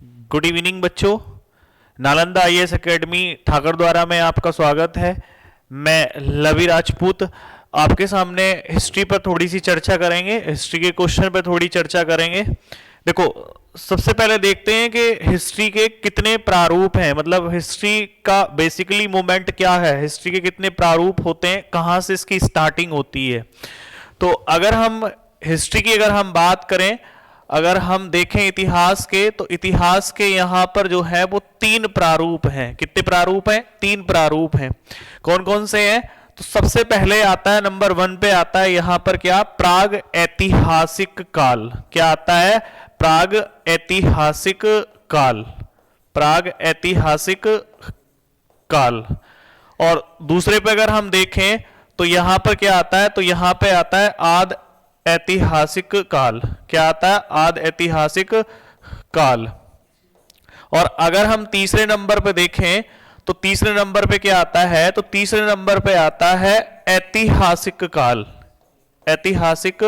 Good evening बच्चों। Nalanda IAS academy Thakur द्वारा में आपका स्वागत है। मैं लवी राजपूत आपके सामने हिस्ट्री पर थोड़ी सी चर्चा करेंगे, हिस्ट्री के क्वेश्चन पर थोड़ी चर्चा करेंगे। देखो, सबसे पहले देखते हैं कि हिस्ट्री के कितने प्रारूप हैं, मतलब हिस्ट्री का बेसिकली मूवमेंट क्या है, हिस्ट्री के कितने प्रारूप होते हैं, कहाँ से इसकी स्टार्टिंग होती है। तो अगर हम हिस्ट्री की अगर हम बात करें, अगर हम देखें इतिहास के, तो इतिहास के यहाँ पर जो है वो 3 प्रारूप हैं। कितने प्रारूप हैं? 3 प्रारूप हैं। कौन कौन से हैं? तो सबसे पहले आता है, नंबर 1 पे आता है यहाँ पर क्या? प्राग ऐतिहासिक काल। क्या आता है? प्राग ऐतिहासिक काल। प्राग ऐतिहासिक काल। और दूसरे पे अगर हम देखें तो यहां पर क्या आता है? तो यहां पे आता है आद ऐतिहासिक काल। क्या आता है? आद ऐतिहासिक काल। और अगर हम तीसरे नंबर पे देखें तो तीसरे नंबर पे क्या आता है? तो तीसरे नंबर पे आता है ऐतिहासिक काल। ऐतिहासिक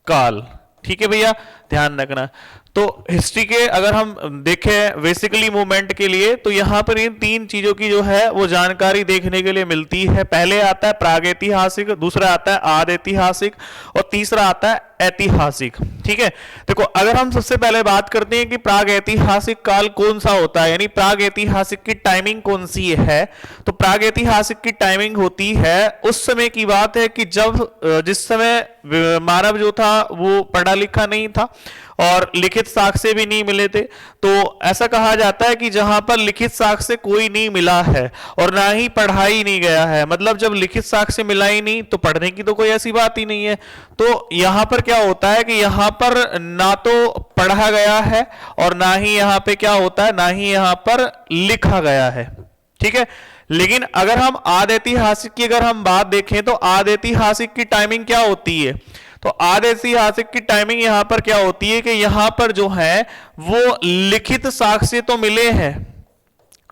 काल। ठीक है भैया, ध्यान रखना। तो हिस्ट्री के अगर हम देखें बेसिकली मूवमेंट के लिए, तो यहां पर इन 3 चीजों की जो है वो जानकारी देखने के लिए मिलती है। पहले आता है प्रागैतिहासिक, दूसरा आता है आद ऐतिहासिक और तीसरा आता है ऐतिहासिक। ठीक है, देखो अगर हम सबसे पहले बात करते हैं कि प्राग ऐतिहासिक काल कौन सा होता है, यानी प्राग ऐतिहासिक की टाइमिंग कौन सी है, तो प्राग ऐतिहासिक की टाइमिंग होती है उस समय की बात है कि जब जिस समय मानव जो था वो पढ़ा लिखा नहीं था और लिखित साक्ष्य भी नहीं मिले थे। तो ऐसा कहा जाता है कि जहां पर लिखित साक्ष्य कोई नहीं मिला है और ना ही पढ़ा ही नहीं गया है, मतलब जब लिखित साक्ष्य मिला ही नहीं तो पढ़ने की तो कोई ऐसी बात ही नहीं है। तो यहां पर क्या होता है कि यहां पर ना तो पढ़ा गया है और ना ही यहां पे क्या होता है, ना ही यहां पर लिखा गया है। ठीक है, लेकिन अगर हम आद ऐतिहासिक की अगर हम बात देखें तो आद ऐतिहासिक की टाइमिंग क्या होती है? तो आद ऐतिहासिक की टाइमिंग यहां पर क्या होती है कि यहां पर जो है वो लिखित साक्ष्य तो मिले हैं,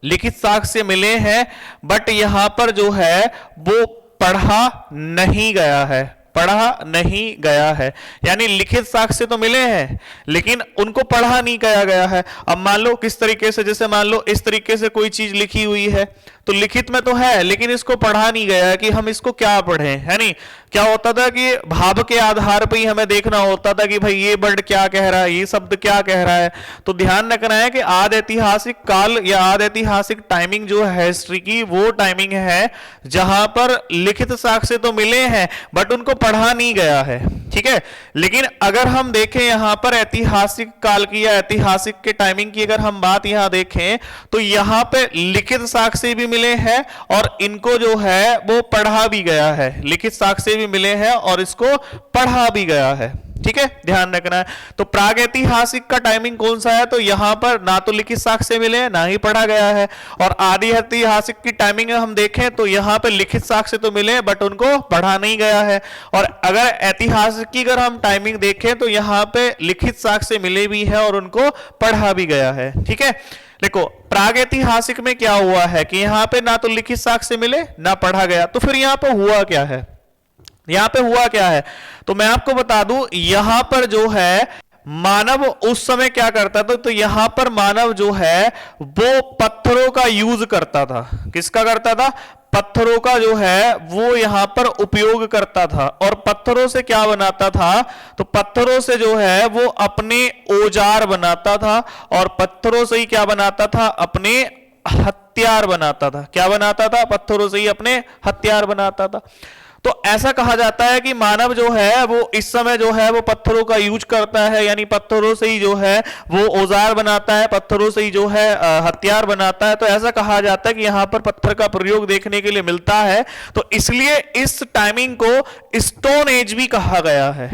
लिखित साक्ष्य मिले हैं, बट यहां पर जो है वो पढ़ा नहीं गया है, पढ़ा नहीं गया है। यानी लिखित साक्ष्य तो मिले हैं लेकिन उनको पढ़ा नहीं गया है। अब मान लो किस तरीके से, जैसे मान लो इस तरीके से कोई चीज लिखी हुई है तो लिखित में तो है लेकिन इसको पढ़ा नहीं गया है कि हम इसको क्या पढ़ें, है नहीं। क्या होता था कि भाव के आधार पर ही हमें देखना होता था कि भाई ये वर्ड क्या कह रहा है, ये शब्द क्या कह रहा है। तो ध्यान रखना है कि आद ऐतिहासिक काल या आद ऐतिहासिक टाइमिंग जो है हिस्ट्री की, वो टाइमिंग है जहां पर लिखित साक्ष्य तो मिले हैं बट उनको पढ़ा नहीं गया है। ठीक है, लेकिन अगर हम देखें यहां पर ऐतिहासिक काल की या ऐतिहासिक के टाइमिंग की अगर हम बात यहां देखें तो यहां पे लिखित साक्ष्य भी मिले हैं और इनको जो है वो पढ़ा भी गया है, लिखित साक्ष्य भी मिले हैं और इसको पढ़ा भी गया है। ठीक है, ध्यान रखना है। तो प्राग ऐतिहासिक का टाइमिंग कौन सा है? तो यहां पर ना तो लिखित साक्ष्य मिले हैं ना ही पढ़ा गया है। और आदि ऐतिहासिक की टाइमिंग हम देखें तो यहां पर लिखित साक्ष्य तो मिले हैं बट उनको पढ़ा नहीं गया है। और अगर ऐतिहासिक की अगर हम टाइमिंग देखें तो यहां पे लिखित साक्ष्य मिले भी है और उनको पढ़ा भी गया है। ठीक है, देखो प्राग ऐतिहासिक में क्या हुआ है कि यहां पे ना तो लिखित साक्ष्य मिले ना पढ़ा गया, तो फिर यहां पे हुआ क्या है? यहां पे हुआ क्या है तो मैं आपको बता दूं, यहां पर जो है मानव उस समय क्या करता था, तो यहां पर मानव जो है वो पत्थरों का यूज करता था। किसका करता था? पत्थरों का जो है वो यहां पर उपयोग करता था। और पत्थरों से क्या बनाता था? तो पत्थरों से जो है वो अपने औजार बनाता था और पत्थरों से ही क्या बनाता था? अपने हथियार बनाता था। क्या बनाता था? पत्थरों से ही अपने हथियार बनाता था। तो ऐसा कहा जाता है कि मानव जो है वो इस समय जो है वो पत्थरों का यूज करता है, यानी पत्थरों से ही जो है वो औजार बनाता है, पत्थरों से ही जो है हथियार बनाता है। तो ऐसा कहा जाता है कि यहां पर पत्थर का प्रयोग देखने के लिए मिलता है। तो इसलिए इस टाइमिंग को स्टोन एज भी कहा गया है,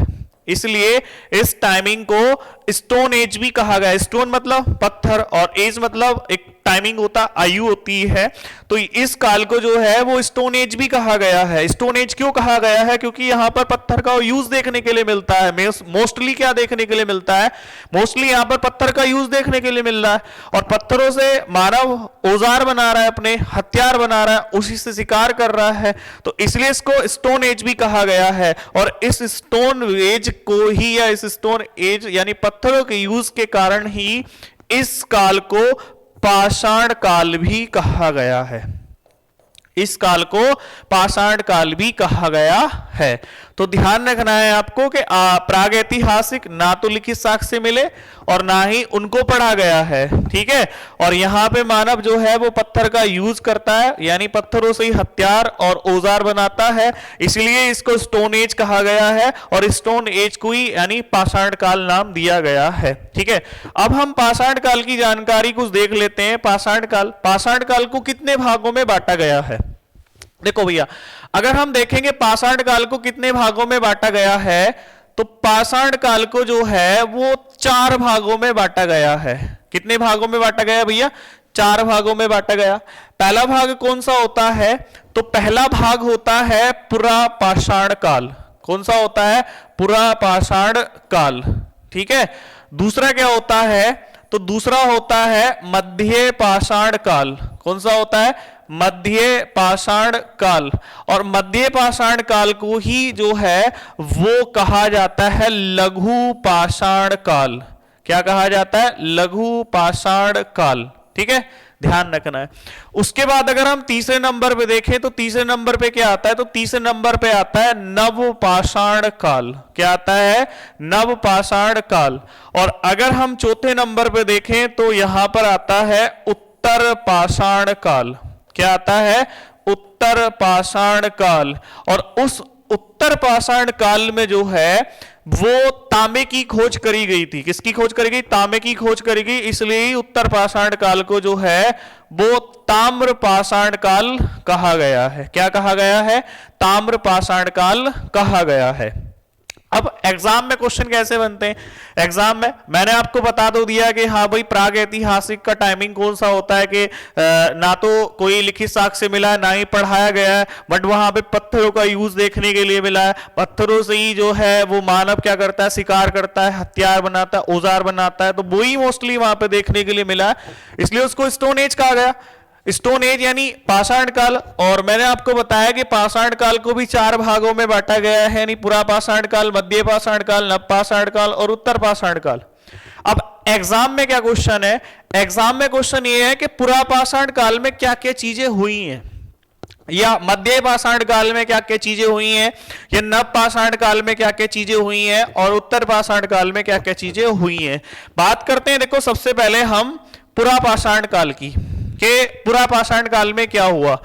इसलिए इस टाइमिंग को स्टोन एज भी कहा गया है। स्टोन मतलब पत्थर और एज मतलब एक टाइमिंग होता, आयु होती है। तो इस काल को जो है वो स्टोन एज भी कहा गया है। स्टोन एज क्यों कहा गया है? क्योंकि यहां पर पत्थर का यूज देखने के लिए मिलता है। मोस्टली क्या देखने के लिए मिलता है? मोस्टली यहां पर पत्थर का यूज देखने के लिए मिल रहा है और पत्थरों से मानव औजार बना रहा है, अपने हथियार बना रहा है, उसी से शिकार कर रहा है। तो इसलिए इसको स्टोन एज भी कहा गया है। और इस स्टोन एज को ही या इस स्टोन एज यानी पत्थरों के यूज के कारण ही इस काल को पाषाण काल भी कहा गया है। इस काल को पाषाण काल भी कहा गया है। तो ध्यान रखना है आपको कि प्रागैतिहासिक ना तो लिखित साक्ष्य मिले और ना ही उनको पढ़ा गया है, ठीक है। और यहाँ पे मानव जो है वो पत्थर का यूज करता है, यानी पत्थरों से ही हथियार और औजार बनाता है, इसलिए इसको स्टोन एज कहा गया है और स्टोन एज को ही यानी पाषाण काल नाम दिया गया है, ठीक है। अब हम पाषाण काल की जानकारी कुछ देख लेते हैं। पाषाण काल को कितने भागों में बांटा गया है? देखो भैया, अगर हम देखेंगे पाषाण काल को कितने भागों में बांटा गया है, तो पाषाण काल को जो है वो 4 भागों में बांटा गया है। कितने भागों में बांटा गया भैया? 4 भागों में बांटा गया। पहला भाग कौन सा होता है? तो पहला भाग होता है पुरा पाषाण काल। कौन सा होता है? पुरा पाषाण काल, ठीक है। दूसरा क्या होता है? तो दूसरा होता है मध्य पाषाण काल। कौन सा होता है? मध्य पाषाण काल। और मध्य पाषाण काल को ही जो है वो कहा जाता है लघु पाषाण काल। क्या कहा जाता है? लघु पाषाण काल, ठीक है, ध्यान रखना है। उसके बाद अगर हम तीसरे नंबर पे देखें तो तीसरे नंबर पे क्या आता है? तो तीसरे नंबर पे आता है नव पाषाण काल। क्या आता है? नव पाषाण काल। और अगर हम चौथे नंबर पे देखें तो यहां पर आता है उत्तर पाषाण काल। क्या आता है? उत्तर पाषाण काल। और उस उत्तर पाषाण काल में जो है वो तांबे की खोज करी गई थी। किसकी खोज करी गई? तांबे की खोज करी गई, इसलिए उत्तर पाषाण काल को जो है वो ताम्र पाषाण काल कहा गया है। क्या कहा गया है? ताम्र पाषाण काल कहा गया है। अब एग्जाम में क्वेश्चन कैसे बनते हैं? एग्जाम में मैंने आपको बता दो दिया कि हाँ भाई प्राग ऐतिहासिक का टाइमिंग कौन सा होता है कि ना तो कोई लिखित साक्ष्य मिला है ना ही पढ़ाया गया है, बट वहां पे पत्थरों का यूज देखने के लिए मिला है। पत्थरों से ही जो है वो मानव क्या करता है? शिकार करता है, हथियार बनाता है, औजार बनाता है, तो वही मोस्टली वहां पे देखने के लिए मिला है, इसलिए उसको स्टोन एज कहा गया। स्टोन एज यानी पाषाण काल। और मैंने आपको बताया कि पाषाण काल को भी 4 भागों में बांटा गया है, यानी पुरा पाषाण काल, मध्य पाषाण काल, नव पाषाण काल और उत्तर पाषाण काल। अब एग्जाम में क्या क्वेश्चन है? एग्जाम में क्वेश्चन ये है कि पुरा पाषाण काल में क्या क्या चीजें हुई हैं, या मध्य पाषाण काल में क्या क्या चीजें हुई हैं, या नव पाषाण काल में क्या क्या चीजें हुई हैं, और उत्तर पाषाण काल में क्या क्या चीजें हुई हैं। बात करते हैं, देखो सबसे पहले हम पुरा पाषाण काल की, कि पुरा पाषाण काल में क्या हुआ।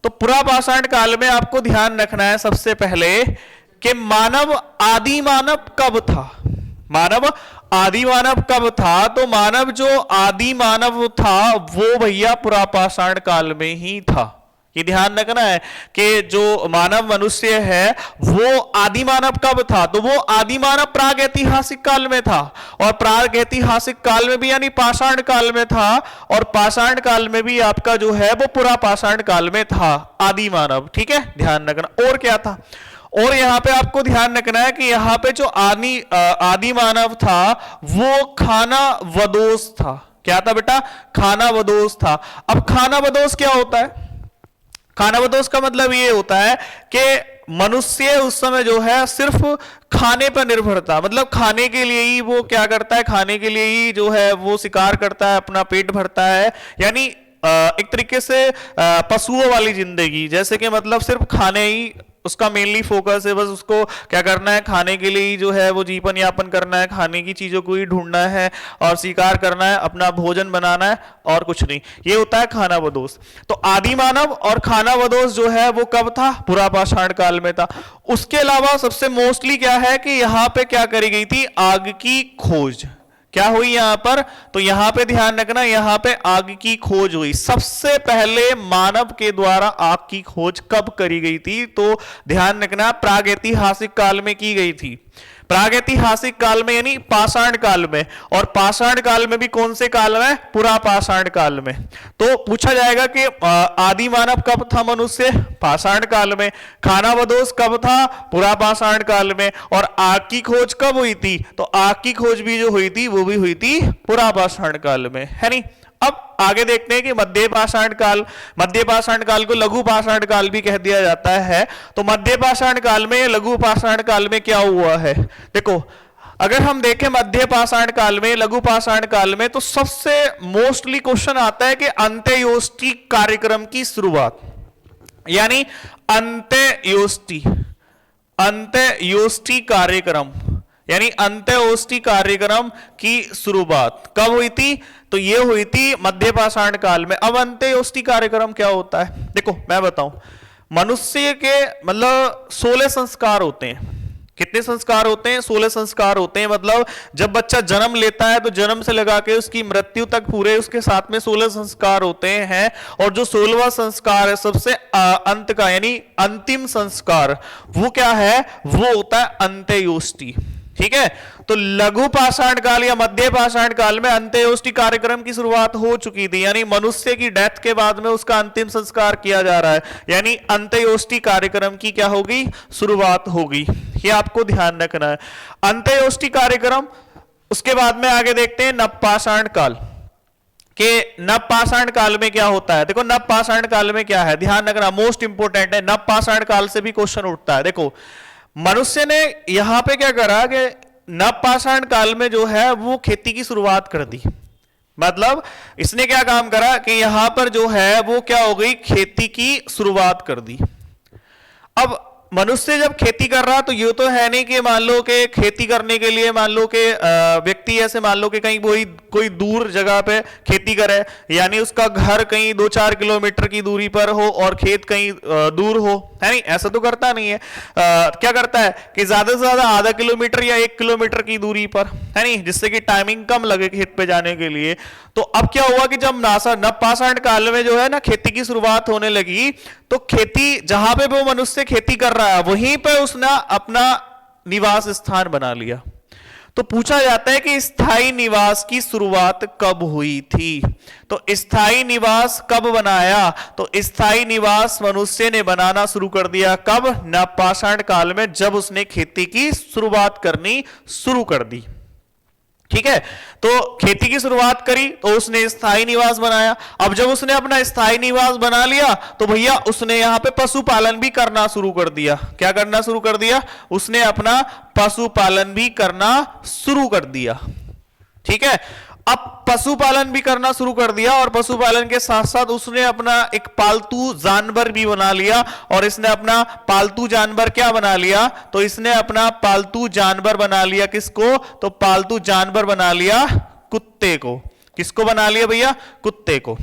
तो पुरा पाषाण काल में आपको ध्यान रखना है सबसे पहले कि मानव आदि मानव कब था। मानव आदि मानव कब था? तो मानव जो आदि मानव था वो भैया पुरा पाषाण काल में ही था। ये ध्यान रखना है कि जो मानव मनुष्य है वो आदि मानव कब था? तो वो आदि मानव प्राग ऐतिहासिक काल में था, और प्राग ऐतिहासिक काल में भी यानी पाषाण काल में था, और पाषाण काल में भी आपका जो है वो पुरा पाषाण काल में था आदि मानव, ठीक है, ध्यान रखना। और क्या था? और यहां पे आपको ध्यान रखना है कि यहां पे जो आदि मानव था वो खानाबदोश था। क्या था बेटा? खानाबदोश था। अब खानाबदोश क्या होता है? खानाबदोश का मतलब ये होता है कि मनुष्य उस समय जो है सिर्फ खाने पर निर्भर था, मतलब खाने के लिए ही वो क्या करता है? खाने के लिए ही जो है वो शिकार करता है, अपना पेट भरता है, यानी एक तरीके से पशुओं वाली जिंदगी, जैसे कि मतलब सिर्फ खाने ही उसका मेनली फोकस है, बस उसको क्या करना है? खाने के लिए ही जो है वो जीवन यापन करना है, खाने की चीजों को ही ढूंढना है और शिकार करना है, अपना भोजन बनाना है, और कुछ नहीं। ये होता है खानाबदोश। तो आदि मानव और खानाबदोश जो है वो कब था? पुरा पाषाण काल में था। उसके अलावा सबसे मोस्टली क्या है कि यहाँ पे क्या करी गई थी? आग की खोज। क्या हुई यहां पर? तो यहां पे ध्यान रखना, यहां पे आग की खोज हुई। सबसे पहले मानव के द्वारा आग की खोज कब करी गई थी? तो ध्यान रखना प्रागैतिहासिक काल में की गई थी। प्रागैतिहासिक काल में यानी पाषाण काल में, और पाषाण काल में भी कौन से काल में? पुरा पाषाण काल में। तो पूछा जाएगा कि आदि मानव कब था मनुष्य? पाषाण काल में। खानाबदोश कब था? पुरा पाषाण काल में। और आग की खोज कब हुई थी? तो आग की खोज भी जो हुई थी वो भी हुई थी पुरा पाषाण काल में, है नहीं। अब आगे देखते हैं कि मध्य पाषाण काल को लघु पाषाण काल भी कह दिया जाता है। तो मध्य पाषाण काल में, लघु पाषाण काल में क्या हुआ है? देखो अगर हम देखें मध्य पाषाण काल में, लघु पाषाण काल में, तो सबसे मोस्टली क्वेश्चन आता है कि अंत्येष्टि कार्यक्रम की शुरुआत, यानी अंत्येष्टि कार्यक्रम, यानी अंत्येष्टि कार्यक्रम की शुरुआत कब हुई थी? तो ये हुई थी मध्य पाषाण काल में। अब अंत्येष्टि कार्यक्रम क्या होता है? देखो मैं बताऊं, मनुष्य के मतलब 16 संस्कार होते हैं। कितने संस्कार होते हैं? 16 संस्कार होते हैं। मतलब जब बच्चा जन्म लेता है तो जन्म से लगा के उसकी मृत्यु तक पूरे उसके साथ में 16 संस्कार होते हैं। और जो 16वां संस्कार है सबसे अंत का, यानी अंतिम संस्कार, वो क्या है? वो होता है अंत्येष्टि। ठीक है, तो लघु पाषाण काल या मध्य पाषाण काल में अंत्येष्टि कार्यक्रम की शुरुआत हो चुकी थी, यानी मनुष्य की डेथ के बाद में उसका अंतिम संस्कार किया जा रहा है, यानी अंत्येष्टि कार्यक्रम की क्या होगी? शुरुआत होगी। ये आपको ध्यान रखना है, अंत्येष्टि कार्यक्रम। उसके बाद में आगे देखते हैं नवपाषाण काल के। नवपाषाण काल में क्या होता है? देखो नवपाषाण काल में क्या है, ध्यान रखना, मोस्ट इंपोर्टेंट है। नवपाषाण काल से भी क्वेश्चन उठता है। देखो मनुष्य ने यहां पे क्या करा कि नवपाषाण काल में जो है वो खेती की शुरुआत कर दी। मतलब इसने क्या काम करा कि यहां पर जो है वो क्या हो गई? खेती की शुरुआत कर दी। अब मनुष्य जब खेती कर रहा तो ये तो है नहीं कि मान लो कि खेती करने के लिए मान लो कि व्यक्ति ऐसे मान लो कि कहीं कोई दूर जगह पे खेती करे, यानी उसका घर कहीं 2-4 किलोमीटर की दूरी पर हो और खेत कहीं दूर हो, है नहीं? ऐसा तो करता नहीं है। क्या करता है कि ज्यादा से ज्यादा आधा किलोमीटर या 1 किलोमीटर की दूरी पर, है नहीं, जिससे कि टाइमिंग कम लगे खेत पे जाने के लिए। तो अब क्या हुआ कि जब नवपाषाण काल में जो है ना खेती की शुरुआत होने लगी, तो खेती जहां पे वो मनुष्य खेती कर रहा है वहीं पे उसने अपना निवास स्थान बना लिया। तो पूछा जाता है कि स्थायी निवास की शुरुआत कब हुई थी? तो स्थायी निवास कब बनाया? तो स्थायी निवास मनुष्य ने बनाना शुरू कर दिया कब? नवपाषाण काल में, जब उसने खेती की शुरुआत करनी शुरू कर दी। ठीक है, तो खेती की शुरुआत करी तो उसने स्थायी निवास बनाया। अब जब उसने अपना स्थायी निवास बना लिया तो भैया उसने यहां पे पशुपालन भी करना शुरू कर दिया। क्या करना शुरू कर दिया? उसने अपना पशुपालन भी करना शुरू कर दिया। ठीक है, अब पशुपालन भी करना शुरू कर दिया और पशुपालन के साथ साथ उसने अपना एक पालतू जानवर भी बना लिया। और इसने अपना पालतू जानवर क्या बना लिया? तो इसने अपना पालतू जानवर बना लिया किसको? तो पालतू जानवर बना लिया कुत्ते को। किसको बना लिया भैया? कुत्ते को।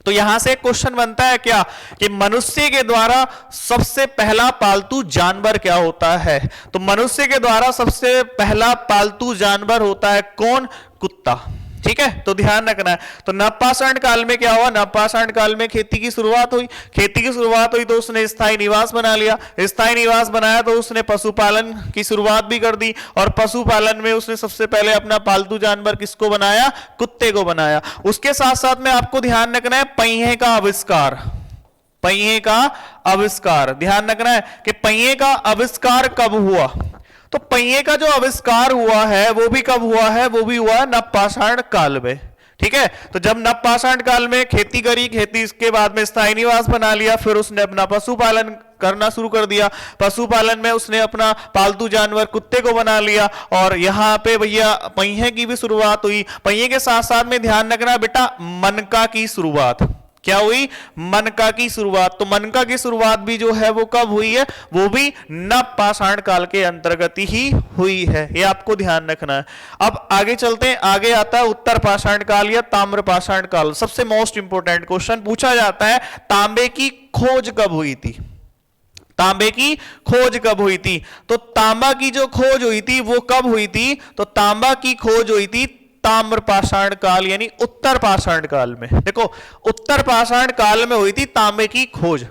तो यहां से क्वेश्चन बनता है क्या कि मनुष्य के द्वारा सबसे पहला पालतू जानवर क्या होता है? तो मनुष्य के द्वारा सबसे पहला पालतू जानवर होता है कौन? कुत्ता। ठीक है, तो ध्यान रखना है। तो नवपाषाण काल में क्या हुआ? नवपाषाण काल में खेती की शुरुआत हुई। खेती की शुरुआत हुई तो उसने स्थायी निवास बना लिया। स्थायी निवास बनाया तो उसने पशुपालन की शुरुआत भी कर दी। और पशुपालन में उसने सबसे पहले अपना पालतू जानवर किसको बनाया? कुत्ते को बनाया। उसके साथ साथ में आपको ध्यान रखना है पहिए का आविष्कार। पहिए का आविष्कार, ध्यान रखना है कि पहिए का आविष्कार कब हुआ? तो पहिए का जो आविष्कार हुआ है वो भी कब हुआ है? वो भी हुआ नवपाषाण काल में। ठीक है, तो जब नवपाषाण काल में खेती करी, खेती इसके बाद में स्थायी निवास बना लिया, फिर उसने अपना पशुपालन करना शुरू कर दिया। पशुपालन में उसने अपना पालतू जानवर कुत्ते को बना लिया। और यहां पे भैया पहिए की भी शुरुआत हुई। पहिए के साथ साथ में ध्यान रखना बेटा, मनका की शुरुआत क्या हुई? मनका की शुरुआत। तो मनका की शुरुआत भी जो है वो कब हुई है? वो भी नवपाषाण काल के अंतर्गत ही हुई है। ये आपको ध्यान रखना है। अब आगे चलते हैं, आगे आता है उत्तर पाषाण काल या ताम्रपाषाण काल। सबसे मोस्ट इंपोर्टेंट क्वेश्चन पूछा जाता है, तांबे की खोज कब हुई थी? तांबे की खोज कब हुई थी? तो तांबा की जो खोज हुई थी वो कब हुई थी? तो तांबा की खोज हुई थी ताम्रपाषाण काल यानी उत्तर पाषाण काल में। देखो उत्तर पाषाण काल में हुई थी तांबे की खोज।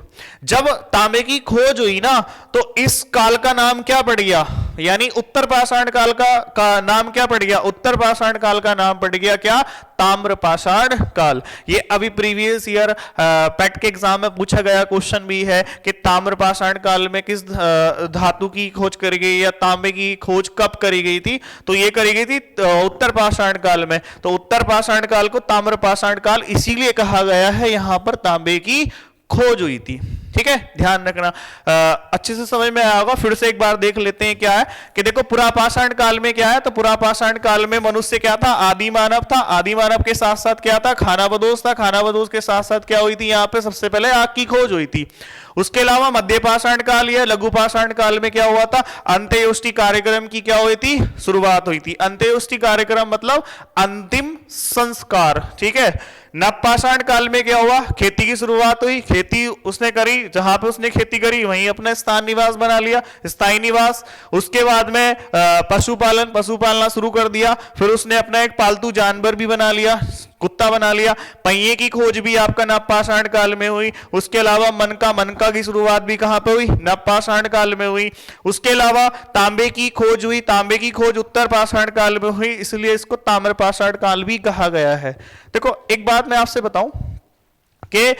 जब तांबे की खोज हुई ना तो इस काल का नाम क्या पड़ गया? यानी उत्तर पाषाण काल का नाम क्या पड़ गया? उत्तर पाषाण काल का नाम पड़ गया क्या? ताम्रपाषाण काल। ये अभी प्रीवियस ईयर पेट के एग्जाम में पूछा गया क्वेश्चन भी है कि ताम्रपाषाण काल में किस धातु की खोज करी गई या तांबे की खोज कब करी गई थी? तो ये करी गई थी उत्तर पाषाण काल में। तो उत्तर पाषाण काल को ताम्रपाषाण काल इसीलिए कहा गया है, यहां पर तांबे की खोज हुई थी। ठीक है, ध्यान रखना। अच्छे से समझ में आया होगा। फिर से एक बार देख लेते हैं क्या है कि देखो पुरापाषाण काल में क्या है, तो पुरापाषाण काल में मनुष्य क्या था, आदि मानव था। आदि मानव के साथ साथ क्या था, खानाबदोश था। खानाबदोश के साथ साथ क्या हुई थी, यहाँ पे सबसे पहले आग की खोज हुई थी। उसके अलावा मध्य पाषाण काल या लघु पाषाण काल में क्या हुआ था, अंत्येष्टि कार्यक्रम की क्या हुई थी, शुरुआत हुई थी। अंत्येष्टि कार्यक्रम मतलब अंतिम संस्कार, ठीक है। नवपाषाण काल में क्या हुआ, खेती की शुरुआत हुई। खेती उसने करी, जहां पे उसने खेती करी वहीं अपना स्थान निवास बना लिया, स्थायी निवास। उसके बाद में पशु पालना शुरू कर दिया। फिर उसने अपना एक पालतू जानवर भी बना लिया, कुत्ता बना लिया। पहिए की खोज भी आपका नवपाषाण काल में हुई। उसके अलावा मनका की शुरुआत भी कहां पे हुई, नवपाषाण काल में हुई। उसके अलावा तांबे की खोज हुई। तांबे की खोज उत्तर पाषाण काल में हुई, इसलिए इसको ताम्रपाषाण काल भी कहा गया है। देखो एक बात मैं आपसे बताऊं कि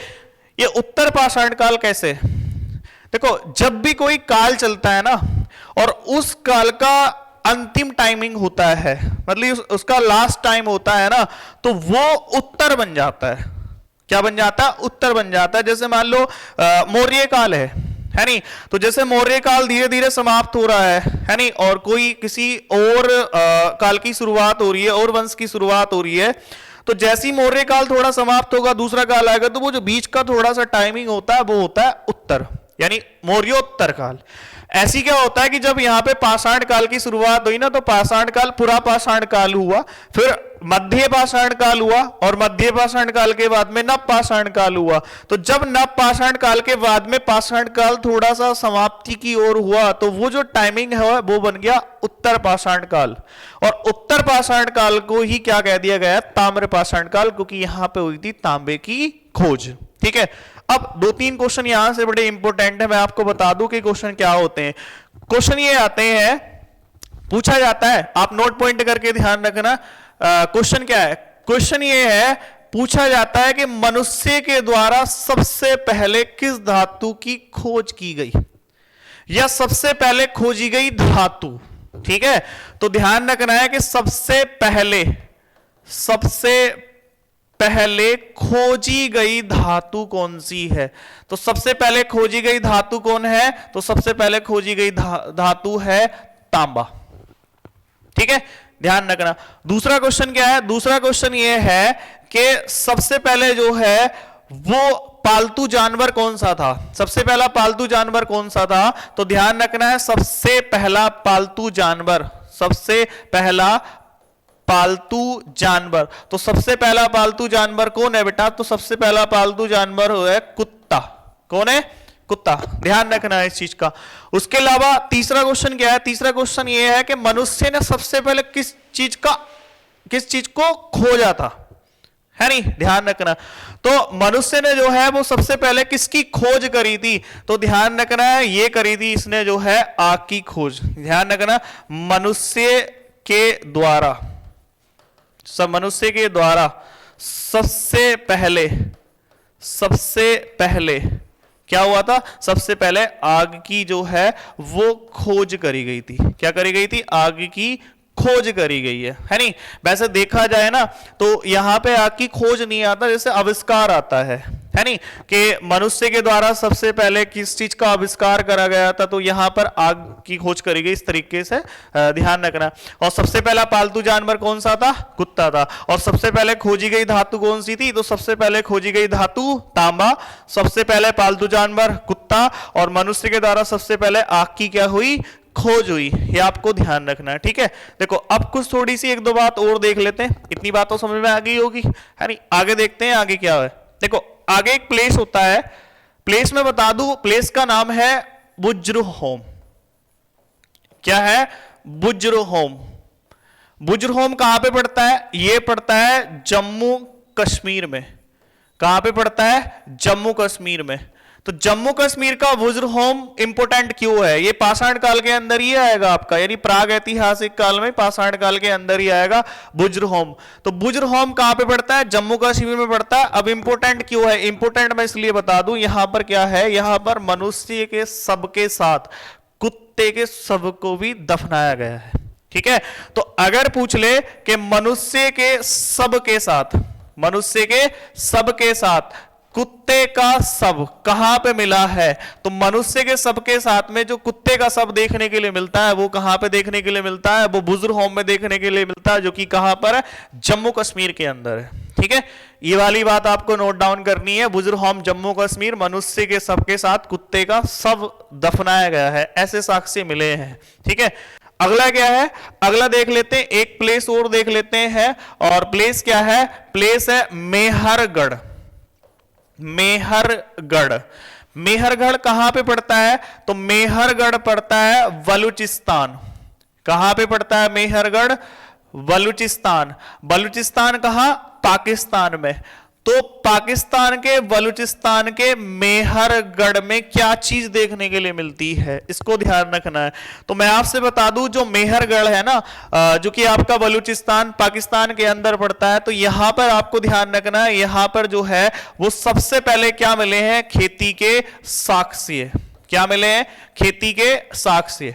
ये उत्तर पाषाण काल कैसे, देखो जब भी कोई काल चलता है ना और उस काल का अंतिम टाइमिंग होता है, मतलब उसका लास्ट टाइम होता है ना, तो वो उत्तर बन जाता है। क्या बन जाता है, उत्तर बन जाता है। जैसे मान लो मौर्य काल है नहीं, तो जैसे मौर्य काल धीरे धीरे समाप्त हो रहा है नहीं, और कोई किसी और काल की शुरुआत हो रही है, और वंश की शुरुआत हो रही है, तो जैसी मौर्य काल थोड़ा समाप्त होगा दूसरा काल आएगा, तो वो जो बीच का थोड़ा सा टाइमिंग होता है वो होता है उत्तर, यानी मौर्योत्तर काल। ऐसी क्या होता है कि जब यहां पे पाषाण काल की शुरुआत हुई ना, तो पाषाण काल पुरा पाषाण काल हुआ, फिर मध्य पाषाण काल हुआ, और मध्य पाषाण काल के बाद में नव पाषाण काल हुआ। तो जब नव पाषाण काल के बाद में पाषाण काल थोड़ा सा समाप्ति की ओर हुआ, तो वो जो टाइमिंग है वो बन गया उत्तर पाषाण काल। और उत्तर पाषाण काल को ही क्या कह दिया गया, ताम्र पाषाण काल, क्योंकि यहां पे हुई थी तांबे की खोज। ठीक है, अब दो तीन क्वेश्चन यहां से बड़े इंपॉर्टेंट है, मैं आपको बता दूं कि क्वेश्चन क्या होते हैं। क्वेश्चन ये आते हैं, पूछा जाता है, आप नोट पॉइंट करके ध्यान रखना। क्वेश्चन क्या है, क्वेश्चन ये है, पूछा जाता है कि मनुष्य के द्वारा सबसे पहले किस धातु की खोज की गई, या सबसे पहले खोजी गई धातु। ठीक है, तो ध्यान रखना है कि सबसे पहले खोजी गई धातु कौन सी है। तो सबसे पहले खोजी गई धातु कौन है, तो सबसे पहले खोजी गई धातु है तांबा। ठीक है, ध्यान रखना। दूसरा क्वेश्चन क्या है, दूसरा क्वेश्चन ये है कि सबसे पहले जो है वो पालतू जानवर कौन सा था, सबसे पहला पालतू जानवर कौन सा था। तो ध्यान रखना है, सबसे पहला पालतू जानवर, सबसे पहला पालतू जानवर, तो सबसे पहला पालतू जानवर कौन है बेटा, तो सबसे पहला पालतू जानवर है कुत्ता। कौन है, कुत्ता। ध्यान रखना है इस चीज का। उसके अलावा तीसरा क्वेश्चन क्या है, तीसरा क्वेश्चन ये है कि मनुष्य ने सबसे पहले किस चीज को खोजा था, है नहीं, ध्यान रखना। तो मनुष्य ने जो है वो सबसे पहले किसकी खोज करी थी, तो ध्यान रखना है ये करी थी इसने जो है आग की खोज। ध्यान रखना, मनुष्य के द्वारा सबसे पहले क्या हुआ था, सबसे पहले आग की जो है वो खोज करी गई थी। क्या करी गई थी, आग की खोज करी गई है नहीं। वैसे देखा जाए ना तो यहां पे आग की खोज नहीं आता, जैसे आविष्कार आता है नहीं, कि मनुष्य के द्वारा सबसे पहले किस चीज का आविष्कार करा गया था, तो यहां पर आग की खोज करी गई, इस तरीके से ध्यान रखना। और सबसे पहला पालतू जानवर कौन सा था, कुत्ता था। और सबसे पहले खोजी गई धातु कौन सी थी, तो सबसे पहले खोजी गई धातु तांबा। सबसे पहले पालतू जानवर कुत्ता, और मनुष्य के द्वारा सबसे पहले आग की क्या हुई, खोज हुई। ये आपको ध्यान रखना है। ठीक है, देखो अब कुछ थोड़ी सी एक दो बात और देख लेते हैं, इतनी बात तो समझ में आ गई होगी, है नहीं। आगे देखते हैं आगे क्या है। देखो आगे एक प्लेस होता है, प्लेस में बता दूं, प्लेस का नाम है बुज्रुहोम। क्या है, बुज्रुहोम। बुज्रुहोम कहां पे पड़ता है, ये पड़ता है जम्मू कश्मीर में। कहां पे पड़ता है, जम्मू कश्मीर में। तो जम्मू कश्मीर का बुज्रुहोम इंपोर्टेंट क्यों है, ये पाषाण काल के अंदर ही आएगा आपका, यानी प्राग ऐतिहासिक काल में पाषाण काल के अंदर ही आएगा बुज्रुहोम। तो बुज्रुहोम कहां पे पड़ता है, जम्मू कश्मीर में पड़ता है। अब इंपोर्टेंट क्यों है, इंपोर्टेंट मैं इसलिए बता दूं, यहां पर क्या है, यहां पर मनुष्य के शव के साथ कुत्ते के शव को भी दफनाया गया है। ठीक है, तो अगर पूछ ले कि मनुष्य के शव के साथ कुत्ते का शव कहां पे मिला है? तो मनुष्य के शव के साथ में जो कुत्ते का शव देखने के लिए मिलता है वो कहां पे देखने के लिए मिलता है? वो बुजुर्ग में देखने के लिए मिलता है, जो कि कहां पर है? जम्मू कश्मीर के अंदर है। ठीक है, ये वाली बात आपको नोट डाउन करनी है। बुजुर्ग होम जम्मू कश्मीर, मनुष्य के शव के साथ कुत्ते का शव दफनाया गया है, ऐसे साक्ष्य मिले हैं। ठीक है, अगला क्या है? अगला देख लेते हैं, एक प्लेस और देख लेते हैं। और प्लेस क्या है? प्लेस है मेहरगढ़। मेहरगढ़, मेहरगढ़ कहां पे पड़ता है? तो मेहरगढ़ पड़ता है बलूचिस्तान। कहां पे पड़ता है मेहरगढ़? बलूचिस्तान। बलूचिस्तान कहां? पाकिस्तान में। तो पाकिस्तान के बलूचिस्तान के मेहरगढ़ में क्या चीज देखने के लिए मिलती है, इसको ध्यान रखना है। तो मैं आपसे बता दूं, जो मेहरगढ़ है ना, जो कि आपका बलूचिस्तान पाकिस्तान के अंदर पड़ता है, तो यहां पर आपको ध्यान रखना है, यहां पर जो है वो सबसे पहले क्या मिले हैं? खेती के साक्ष्य। क्या मिले हैं? खेती के साक्ष्य।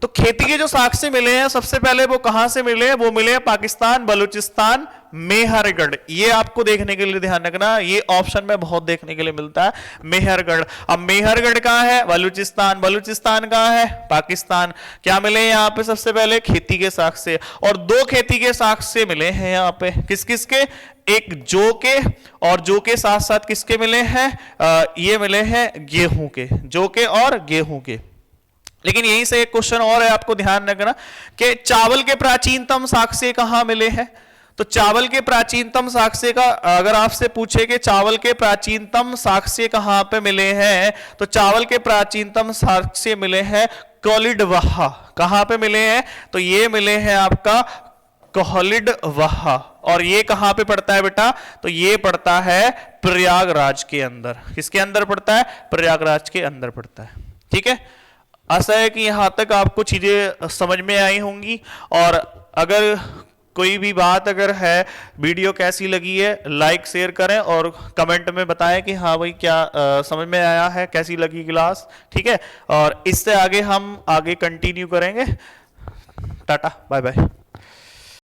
तो खेती के जो साक्ष्य मिले हैं सबसे पहले वो कहां से मिले हैं? वो मिले हैं पाकिस्तान, बलूचिस्तान, मेहरगढ़। ये आपको देखने के लिए ध्यान रखना, ये ऑप्शन में बहुत देखने के लिए मिलता है, मेहरगढ़। अब मेहरगढ़ कहां है? बलूचिस्तान। बलूचिस्तान कहां है? पाकिस्तान। क्या मिले हैं यहां पे? सबसे पहले खेती के साक्ष्य, और दो खेती के साक्ष्य मिले हैं यहां पे। किस किस के? एक जौ के, और जौ के साथ साथ किसके मिले हैं? ये मिले हैं गेहूं के, जौ के और गेहूं के। लेकिन यहीं से एक क्वेश्चन और है, आपको ध्यान रखना कि चावल के प्राचीनतम साक्ष्य कहां मिले हैं? तो चावल के प्राचीनतम साक्ष्य का अगर आपसे पूछे कि चावल के प्राचीनतम साक्ष्य कहां पे मिले हैं, तो चावल के प्राचीनतम साक्ष्य मिले हैं कोलिडवाहा। कहां पे मिले हैं? तो ये मिले हैं आपका कोलिडवाहा। और ये कहां पे पड़ता है बेटा? तो ये पड़ता है प्रयागराज के अंदर। किसके अंदर पड़ता है? प्रयागराज के अंदर पड़ता है। ठीक है, आशा है कि यहां तक आपको चीजें समझ में आई होंगी। और अगर कोई भी बात अगर है, वीडियो कैसी लगी है, लाइक शेयर करें और कमेंट में बताएं कि हाँ भाई क्या समझ में आया है, कैसी लगी क्लास। ठीक है, और इससे आगे हम आगे कंटिन्यू करेंगे। Tata, bye bye.